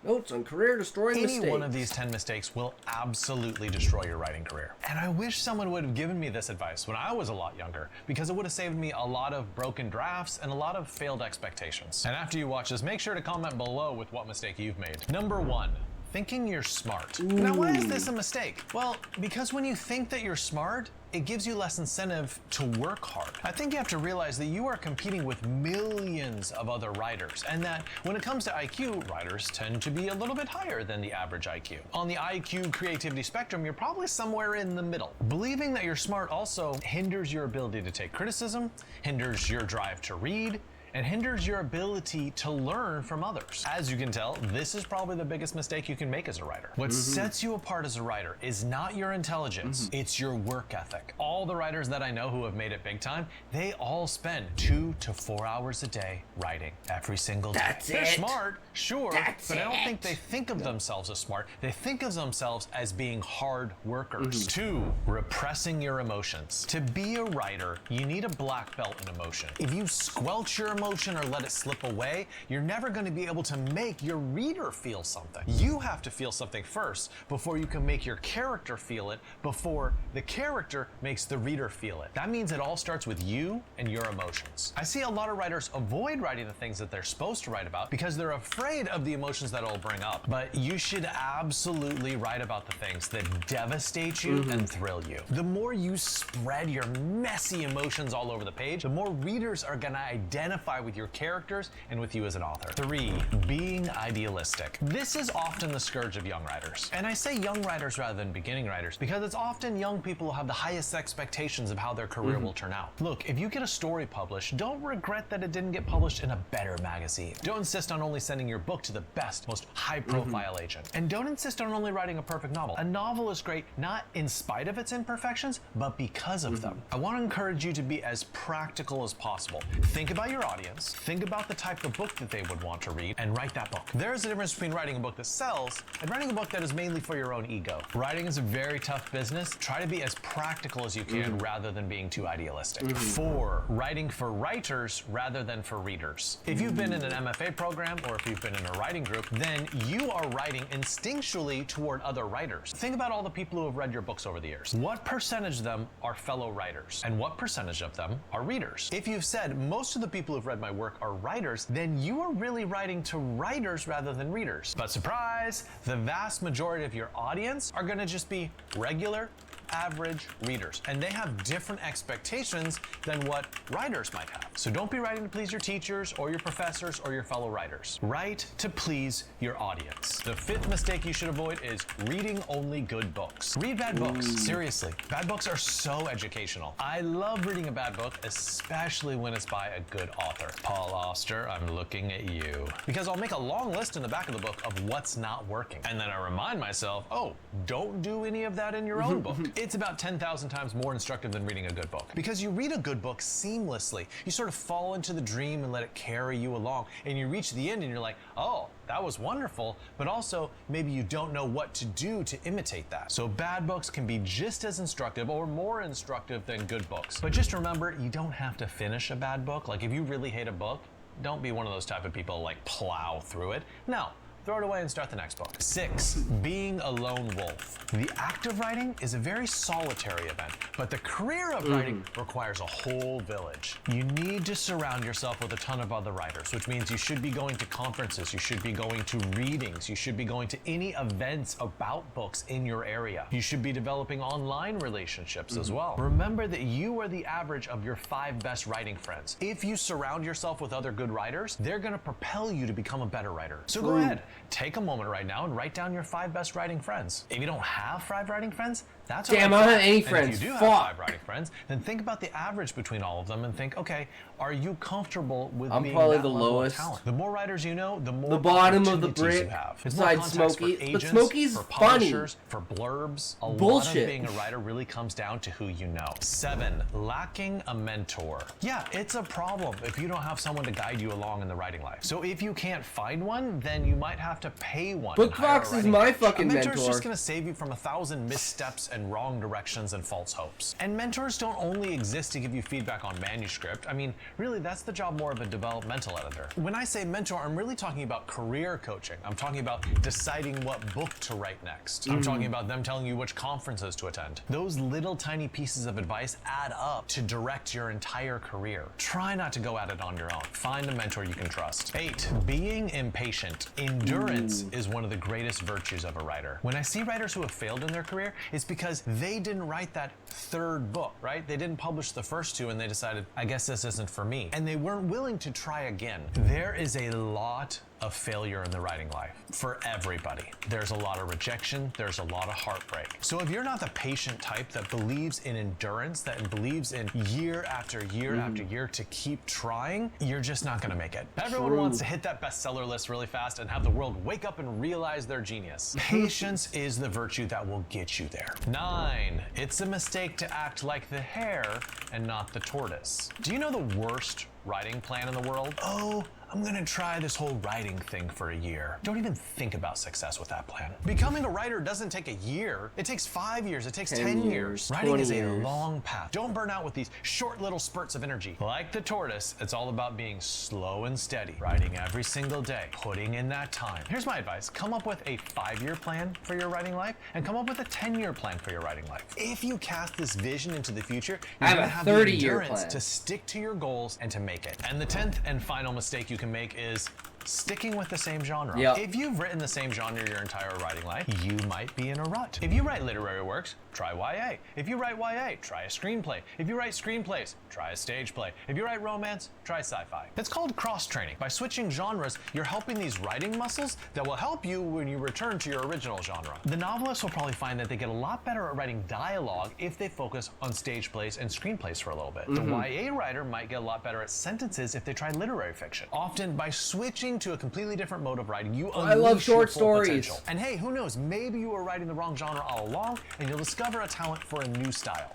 Notes on career-destroying mistakes. Any one of these 10 mistakes will absolutely destroy your writing career. And I wish someone would have given me this advice when I was a lot younger, because it would have saved me a lot of broken drafts and a lot of failed expectations. And after you watch this, make sure to comment below with what mistake you've made. Number 1. Thinking you're smart. Now, why is this a mistake? Well, because when you think that you're smart, it gives you less incentive to work hard. I think you have to realize that you are competing with millions of other writers, and that when it comes to IQ, writers tend to be a little bit higher than the average IQ. On the IQ creativity spectrum, you're probably somewhere in the middle. Believing that you're smart also hinders your ability to take criticism, hinders your drive to read, and hinders your ability to learn from others. As you can tell, this is probably the biggest mistake you can make as a writer. What sets you apart as a writer is not your intelligence, it's your work ethic. All the writers that I know who have made it big time, they all spend 2 to 4 hours a day writing every single day. They're smart, sure, but I don't think they think of themselves as smart. They think of themselves as being hard workers. 2, repressing your emotions. To be a writer, you need a black belt in emotion. If you squelch your emotion or let it slip away, you're never going to be able to make your reader feel something. You have to feel something first before you can make your character feel it, before the character makes the reader feel it. That means it all starts with you and your emotions. I see a lot of writers avoid writing the things that they're supposed to write about because they're afraid of the emotions that it'll bring up. But you should absolutely write about the things that devastate you and thrill you. The more you spread your messy emotions all over the page, the more readers are going to identify with your characters and with you as an author. 3, being idealistic. This is often the scourge of young writers. And I say young writers rather than beginning writers because it's often young people who have the highest expectations of how their career will turn out. Look, if you get a story published, don't regret that it didn't get published in a better magazine. Don't insist on only sending your book to the best, most high-profile agent. And don't insist on only writing a perfect novel. A novel is great not in spite of its imperfections, but because of them. I want to encourage you to be as practical as possible. Think about your audience. Think about the type of book that they would want to read and write that book. There's a difference between writing a book that sells and writing a book that is mainly for your own ego. Writing is a very tough business. Try to be as practical as you can rather than being too idealistic. 4, writing for writers rather than for readers. If you've been in an MFA program or if you've been in a writing group, then you are writing instinctually toward other writers. Think about all the people who have read your books over the years. What percentage of them are fellow writers? And what percentage of them are readers? If you've said most of the people who've read my work are writers, then you are really writing to writers rather than readers. But surprise, the vast majority of your audience are going to just be regular, average readers, and they have different expectations than what writers might have. So don't be writing to please your teachers or your professors or your fellow writers. Write to please your audience. The 5th mistake you should avoid is reading only good books. Read bad books. Seriously, bad books are so educational. I love reading a bad book, especially when it's by a good author. Paul Auster, I'm looking at you. Because I'll make a long list in the back of the book of what's not working. And then I remind myself, oh, don't do any of that in your own book. It's about 10,000 times more instructive than reading a good book. Because you read a good book seamlessly. You sort of fall into the dream and let it carry you along. And you reach the end and you're like, oh, that was wonderful. But also, maybe you don't know what to do to imitate that. So bad books can be just as instructive or more instructive than good books. But just remember, you don't have to finish a bad book. Like if you really hate a book, don't be one of those type of people like plow through it. No. Throw it away and start the next book. 6, being a lone wolf. The act of writing is a very solitary event, but the career of writing requires a whole village. You need to surround yourself with a ton of other writers, which means you should be going to conferences, you should be going to readings, you should be going to any events about books in your area. You should be developing online relationships as well. Remember that you are the average of your 5 best writing friends. If you surround yourself with other good writers, they're going to propel you to become a better writer. So go ahead. Take a moment right now and write down your 5 best writing friends. If you don't have 5 writing friends, that's okay. Damn, I don't have any friends. And if you do have 5 writing friends, then think about the average between all of them and think, okay, are you comfortable with being probably that the level lowest. of talent? The more writers you know, the more the bottom of the opportunities brick. you have. Besides Smokey, for agents, but Smokey's for funny. publishers, for blurbs. A lot Bullshit. of being a writer really comes down to who you know. 7, lacking a mentor. Yeah, it's a problem if you don't have someone to guide you along in the writing life. So if you can't find one, then you might have to pay one. Bookfox is my fucking mentor. A mentor's mentor. just gonna save you from 1,000 missteps and wrong directions and false hopes. And mentors don't only exist to give you feedback on manuscript. I mean, really, that's the job more of a developmental editor. When I say mentor, I'm really talking about career coaching. I'm talking about deciding what book to write next. I'm talking about them telling you which conferences to attend. Those little tiny pieces of advice add up to direct your entire career. Try not to go at it on your own. Find a mentor you can trust. 8, being impatient. Endurance is one of the greatest virtues of a writer. When I see writers who have failed in their career, it's because they didn't write that third book, right? They didn't publish the first 2 and they decided, I guess this isn't for me. And they weren't willing to try again. There is a lot of failure in the writing life for everybody. There's a lot of rejection, there's a lot of heartbreak. So if you're not the patient type that believes in endurance, that believes in year after year after year to keep trying, you're just not gonna make it. Everyone wants to hit that bestseller list really fast and have the world wake up and realize their genius. Patience is the virtue that will get you there. 9, it's a mistake to act like the hare and not the tortoise. Do you know the worst writing plan in the world? Oh, I'm gonna try this whole writing thing for a year. Don't even think about success with that plan. Becoming a writer doesn't take a year. It takes 5 years, it takes 10 years. Writing is a long path. Don't burn out with these short little spurts of energy. Like the tortoise, it's all about being slow and steady, writing every single day, putting in that time. Here's my advice. Come up with a 5-year plan for your writing life and come up with a 10-year plan for your writing life. If you cast this vision into the future, you're gonna have the endurance to stick to your goals and to make it. And the 10th and final mistake you can make is sticking with the same genre. If you've written the same genre your entire writing life, you might be in a rut. If you write literary works, try YA. If you write YA, try a screenplay. If you write screenplays, try a stage play. If you write romance, try sci-fi. It's called cross-training. By switching genres, you're helping these writing muscles that will help you when you return to your original genre. The novelists will probably find that they get a lot better at writing dialogue if they focus on stage plays and screenplays for a little bit. The YA writer might get a lot better at sentences if they try literary fiction. Often, by switching to a completely different mode of writing, you unleash short stories. And hey, who knows, maybe you were writing the wrong genre all along and you'll discover a talent for a new style.